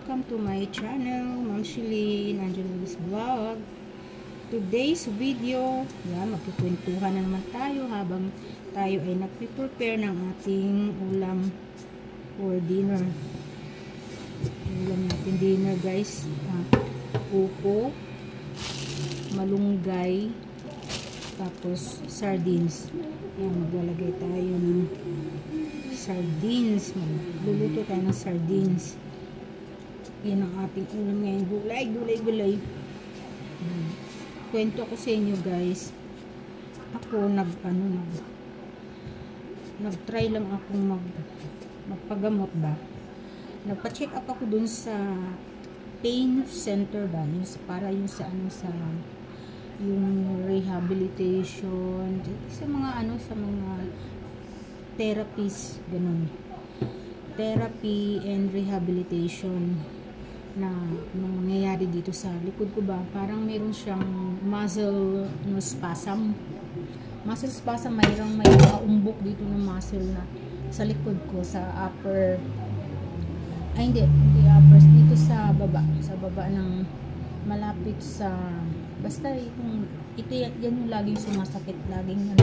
welcome to my channel, Ma'am Shilin, Angelo's Vlog. Today's video, magkukwentuhan na naman tayo habang tayo ay nagpe-prepare ng ating ulam for dinner. Ulam natin dinner guys, upo, malunggay, tapos sardines. Yan, maglalagay tayo ng sardines. Magluluto tayo ng sardines. Yan ang ating ulam ngayon. Gulay. Kwento ko sa inyo guys. Ako nag-try lang akong magpagamot ba. Nagpa-check up ako dun sa pain center ba. Para yung sa yung rehabilitation sa mga therapies, ganun. Therapy and rehabilitation na nangyayari dito sa likod ko ba, parang meron siyang muscle spasm. Muscle spasm, may umbok dito ng muscle na sa likod ko, sa upper, hindi upper, dito sa baba ng malapit sa, basta ito yan yung laging sumasakit, laging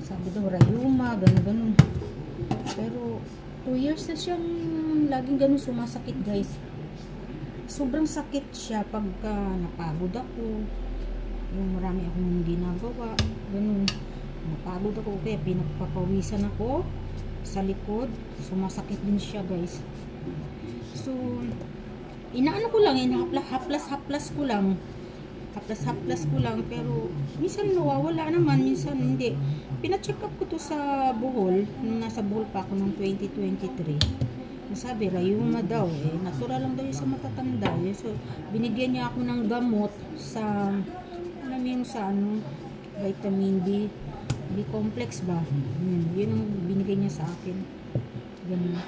sabi daw rayuma, ganun. Pero 2 years na siyang laging ganun sumasakit guys. Sobrang sakit siya pagka napagod ako, yung marami akong ginagawa, ganun, napagod ako, kaya pinagpapawisan ako sa likod, sumasakit din siya guys. So inaano ko lang, haplas ko lang, pero minsan nawawala naman, minsan hindi. Pina-check up ko to sa Bohol, nung nasa Bohol pa ako noong 2023. Sabi, rayuma daw, natural lang daw yun sa matatanda. So, binigyan niya ako ng gamot sa, alam mo yung sa vitamin B complex ba? Yun ang binigay niya sa akin. Ganun.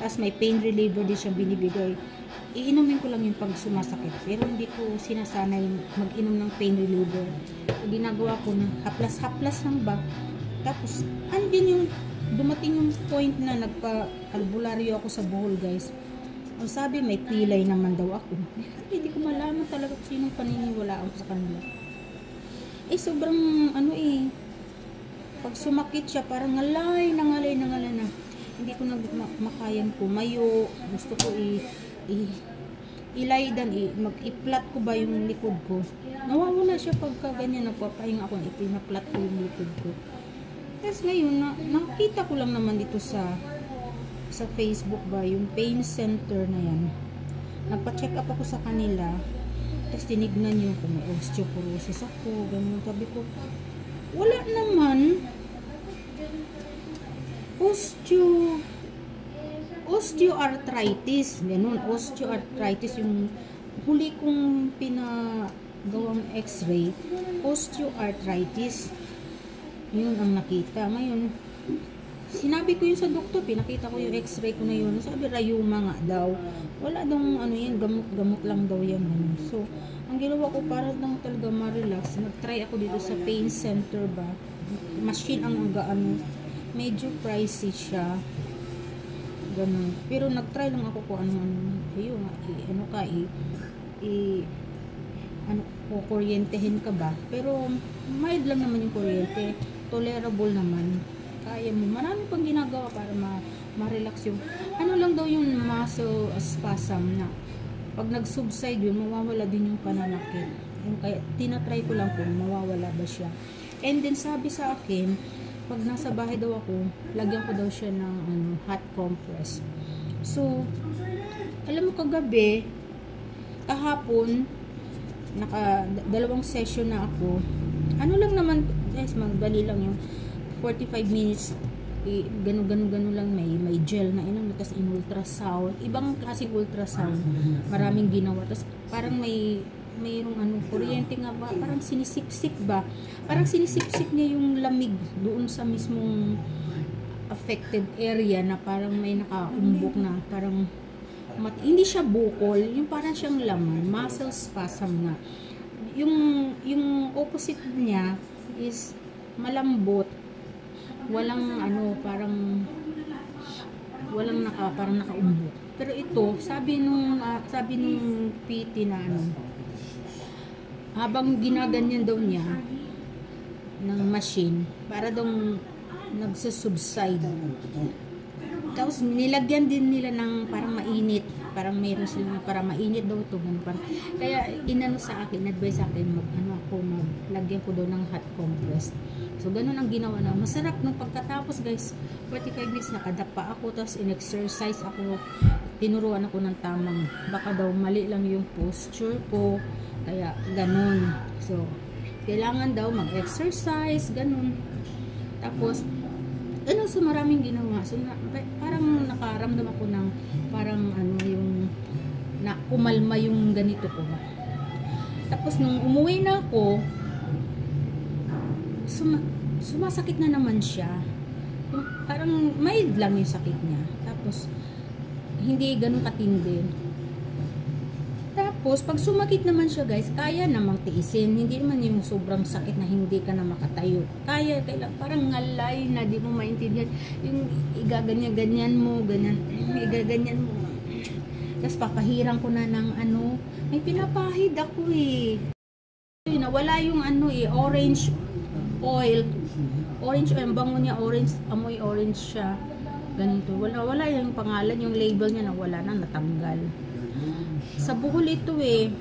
Tapos may pain reliever din siya binibigay. Iinumin ko lang yung pag sumasakit, pero hindi ko sinasanay mag-inom ng pain reliever. Ginagawa ko na haplas lang ba. Tapos andin yung dumating yung point na nagpa-albularyo ako sa Bohol guys. Ang sabi, may pilay naman daw ako. Hindi ko malaman talaga kung sinong paniniwalaan ko sa kanila. Sobrang pag sumakit siya, parang ngalay na. Hindi ko makayang kumayo. Gusto ko ilaydan, mag-i-flat ko ba yung likod ko. Nawawala siya pagka ganyan, nagpapahinga ako, ipina-flat ko yung likod ko. Tapos ngayon, nakita ko lang naman dito sa Facebook ba, yung pain center na yan. Nagpa-check up ako sa kanila. Tapos tinignan nyo kung may osteoporosis ako, ganyan. Sabi ko, wala naman. Osteoarthritis, ganun, osteoarthritis yung huli kong pinagawang x-ray, osteoarthritis, yun ang nakita. Ngayon, sinabi ko yun sa doktor, pinakita ko yung x-ray ko na yun, sabi rayuma nga daw, wala daw yan, gamot lang daw yan, ganun. So, ang ginawa ko para lang talaga ma-relax, nag-try ako dito sa pain center ba, machine ang medyo pricey siya, ganun. Pero nag-try lang ako kung kukuryentehin ka ba. Pero mild lang naman yung kuryente, tolerable naman, kaya mo. Marami pang ginagawa para ma-relax yung lang daw yung muscle spasm na pag nag-subside yun, mawawala din yung pananakit. Kaya tinatry ko lang kung mawawala ba siya. And then sabi sa akin, pag nasa bahay daw ako, lagyan ko daw siya ng hot compress. So, alam mo, kahapon, dalawang session na ako. Lang naman, guys, magdali lang yung 45 minutes, ganun lang, may gel na tapos in ultrasound, ibang klaseng ultrasound, maraming ginawa, tapos parang mayroong kuryente nga ba, parang sinisipsip niya yung lamig doon sa mismong affected area na parang may nakaumbok na, parang hindi siya bukol, yung parang siyang laman, muscle spasm na. Yung opposite niya is malambot, walang parang nakaumbok. Pero ito, sabi nung PT na ano, habang ginaganyan daw niya ng machine, para daw nagsusubside. Tapos nilagyan din nila ng parang mainit, parang meron sila parang mainit daw ito, kaya inano sa akin, advice sa akin, maglagyan ko daw ng hot compress. So ganun ang ginawa na. Masarap nung pagkatapos guys, 45 minutes nakadapa ako, tapos in-exercise ako, tinuruan ako ng tamang, baka daw mali lang yung posture ko, kaya ganun. So kailangan daw mag-exercise, ganun. Tapos ano, so maraming ginawa. So parang nakaramdam ako ng parang ano, yung kumalma yung ganito ko ba. Tapos nung umuwi na ako, sumasakit na naman siya. Parang mild lang yung sakit niya. Tapos hindi ganun katindi. Tapos pag sumakit naman siya guys, kaya namang tiisin. Hindi naman yung sobrang sakit na hindi ka na makatayo. Kaya parang ngalay na di mo maintindihan. Yung igaganyan-ganyan mo, ganyan, igaganyan mo. Tapos papahirang ko na ng ano, may pinapahid ako eh. Nawala yung ano eh, orange oil. Orange oil, ang bango niya orange, amoy orange siya. Ganito. Wala yung pangalan, yung label niya nawala na, natanggal. Sa Bohol ito eh.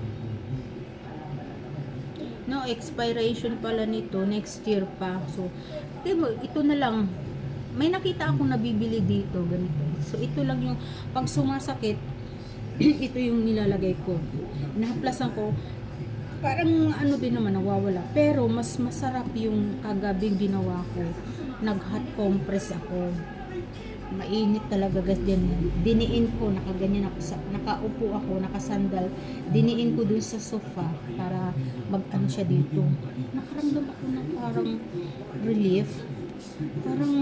No, expiration pala nito next year pa. So, ito na lang. May nakita akong nabibili dito, ganito. So, ito lang yung pag sumasakit, ito yung nilalagay ko. Nahaplasan ko. Parang ano din naman nawawala. Pero mas masarap yung kagabing ginawa ko. Nag-hot compress ako. Mainit talaga guys din. Diniin ko, nakaganyan ako, nakaupo ako, nakasandal. Diniin ko dun sa sofa para mag-ano siya dito. Nakaramdam ako ng parang relief. Parang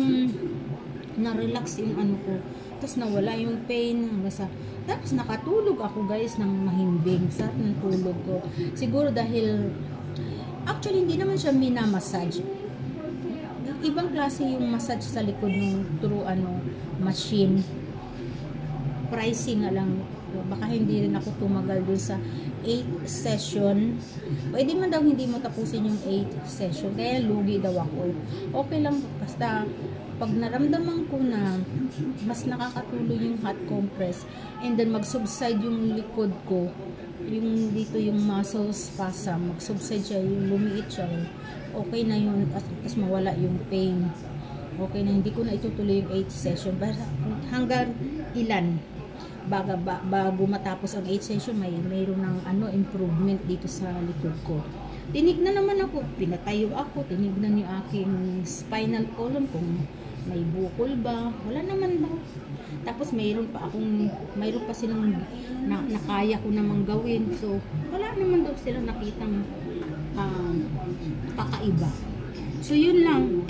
na-relax yung ano ko. Tapos nawala yung pain. Tapos nakatulog ako guys ng mahimbing. Sarap ng tulog ko. Siguro dahil actually hindi naman siya minamassage. Ibang klase yung massage sa likod ng through machine. Pricing nga lang. Baka hindi rin ako tumagal dun sa 8 session. Pwede man daw hindi mo tapusin yung 8 session. Kaya lugi daw ako. Okay lang. Basta pag naramdaman ko na mas nakakatulong yung hot compress and then mag-subside yung likod ko, yung dito yung muscle spasm, mag-subside siya, yung lumiit siya, okay na yun, at mawala yung pain. Okay na, hindi ko na itutuloy yung 8 session. Hanggang ilan? Bago matapos ang 8 session, mayroon ng improvement dito sa likod ko. Tinignan naman ako, pinatayo ako, tinignan yung aking spinal column kung may bukol ba, wala naman daw. Tapos mayroon pa silang nakaya ko namang gawin. So wala naman daw silang nakitang kakaiba. So yun lang.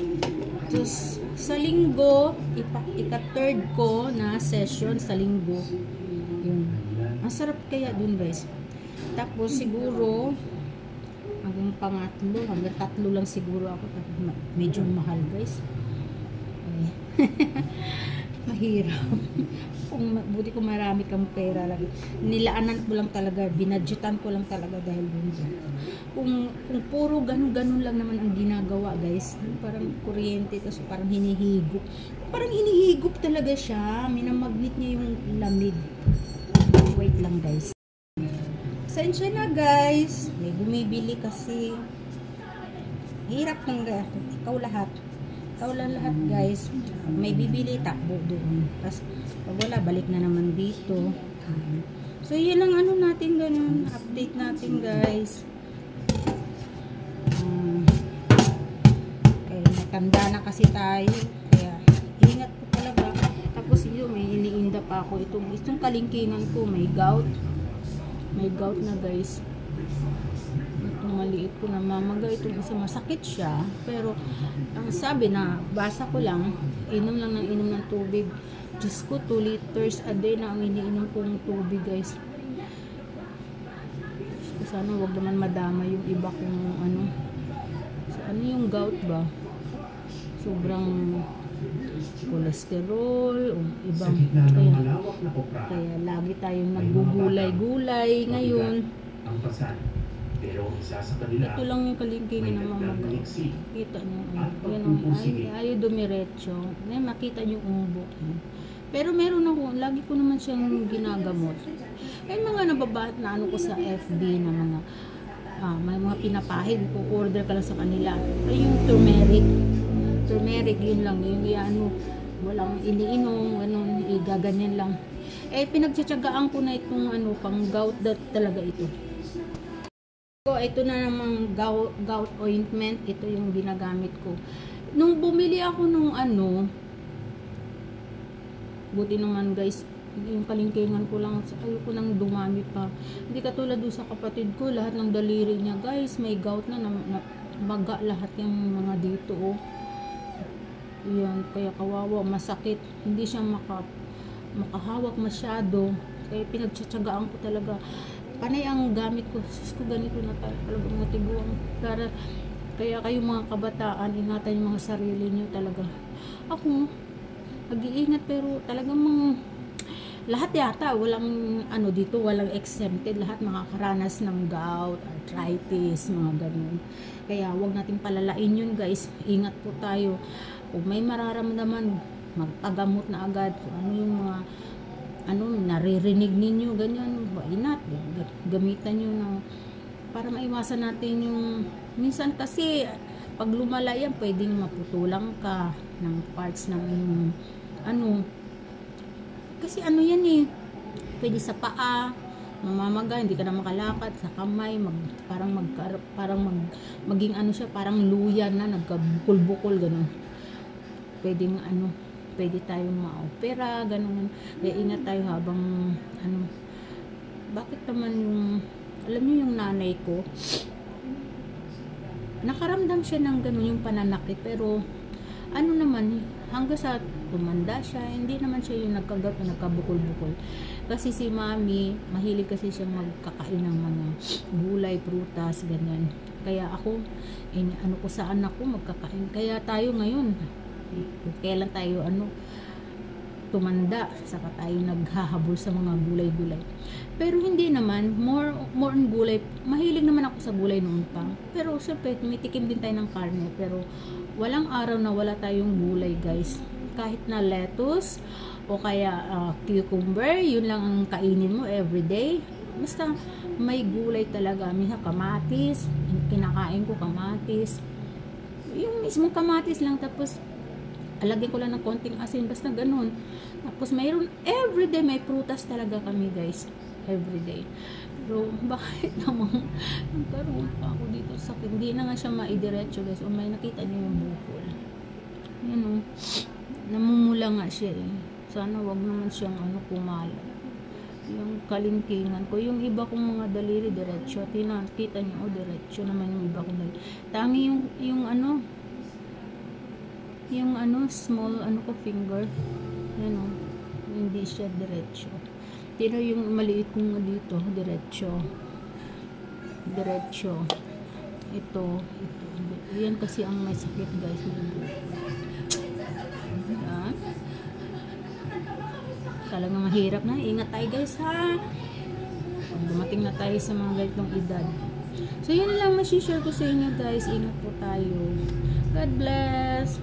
Just sa linggo, ika-third ko na session sa linggo. Yun. Ang sarap kaya dun guys. Tapos siguro hanggang pangatlo, hanggang tatlo lang siguro ako. Medyo mahal guys. Mahirap. Buti ko marami kang pera lagi. Nilaanan ko lang talaga, binadgetan ko lang talaga dahil dun. Kung puro ganun lang naman ang ginagawa guys, parang kuryente, tapos parang hinihigop. Parang hinihigop talaga siya. Minamagnet niya yung lamig. Wait lang guys. Sensya na guys. May bumibili kasi. Hirap ng ikaw lahat. Ikaw lang lahat guys, may bibili, takbo doon. Tapos pag wala, balik na naman dito. So yun lang natin ganun, update natin guys. Okay, matanda na kasi tayo, kaya ingat po talaga. Tapos yun, may iniinda pa ako. Itong kalingkingan ko, may gout na guys. Maliit ko na mamaga, itong isa masakit siya, pero ang sabi na basa ko lang, inom lang ng tubig. Diyos ko, 2 liters a day na ang iniinom kong tubig guys. Sana wag naman madama yung iba kung so, yung gout ba, sobrang cholesterol, o Sa ibang, gitna ng kaya, malawak na kopra, kaya lagi tayong may mga batang naggugulay-gulay ngayon. mabigat ang pasan. Pero isa sa kanila, Ito lang yung kalingkingan may ng dagdag na mamaga. iksi Kita nyo, at yan o, pagpupusigi. ayaw dumiretso. Makita nyo yung umbok. Pero meron ako, lagi ko naman siyang ginagamot. May mga nababat na ano ko sa FB na mga, may mga pinapahid, order ka lang sa kanila. Ay, yung turmeric, yun lang, yung ano, walang iniinom, ano, igaganyan lang. Pinagtsatsagaan ko na itong ano, pang gout talaga ito. So, ito na namang gout ointment, ito yung ginagamit ko. Nung bumili ako nung ano, buti naman guys, yung kalingkingan ko lang, ayoko nang dumami pa. Hindi katulad doon sa kapatid ko, lahat ng daliri niya guys, may gout na maga lahat yung mga dito oh. Yan, kaya kawawa, masakit, hindi siya makahawak masyado, kaya pinagtsatsagaan ko talaga. Panay ang gamit ko, sus ko, ganito na tayo talagang matiguang. Kaya kayo mga kabataan, ingatan yung mga sarili nyo talaga. Ako, mag-iingat, pero talagang lahat yata, walang ano dito, walang exempted, lahat makakaranas ng gout, arthritis, mga ganun. Kaya huwag natin palalain yun guys, ingat po tayo. Kung may mararamdaman, magpagamot na agad. Kung ano yung mga naririnig ninyo, ganyan, why not? Gamitan nyo na para maiwasan natin yung, minsan kasi pag lumala yan, pwedeng maputulang ka ng parts ng ano, kasi ano yan pwede sa paa, mamamaga, hindi ka na makalakad, sa kamay, maging ano siya, parang luya na, nagkabukol-bukol, gano'n. Pwedeng ano, pwede tayong ma-opera, gano'n. Kaya ingat tayo habang ano. Bakit naman yung, alam niyo yung nanay ko, nakaramdam siya ng gano'n yung pananakit, pero ano naman, hanggang sa tumanda siya, hindi naman siya yung nagkabukol-bukol. Kasi si mami, mahilig kasi siyang magkakain ng mga gulay, prutas, ganyan. Kaya ako, ano ko sa anak ko, magkakain. Kaya tayo ngayon, kailan tayo tumanda, saka tayo naghahabol sa mga gulay-gulay. Pero hindi naman, more on gulay. Mahilig naman ako sa gulay noon pa. Pero syempre, tumitikim din tayo ng karne. Pero walang araw na wala tayong gulay guys. Kahit na lettuce o kaya cucumber, yun lang ang kainin mo everyday. Basta may gulay talaga. Minsan kamatis, kinakain ko kamatis. Yung mismong kamatis lang, tapos alagyan ko lang ng konting asin, basta ganun. Tapos mayroon, everyday may prutas talaga kami guys, everyday. Pero bakit namang nagkaroon pa ako dito sakit? Hindi na nga siya maidiretso guys. O may nakita niyo yung bukol, yan o, namumula nga siya Sana wag naman siyang kumala yung kalingkingan ko. Yung iba kong mga daliri diretso, kita niyo diretso naman yung iba kong daliri. Tangi yung small ko finger, yan o, hindi siya diretso. Tino yung maliit kong dito, diretso. Ito, yan kasi ang may sakit guys. Yan. Talagang mahirap na, ingat tayo guys ha. Pag dumating na tayo sa mga ganitong edad. So yun lang masishare ko sa inyo guys, ingat po tayo. God bless.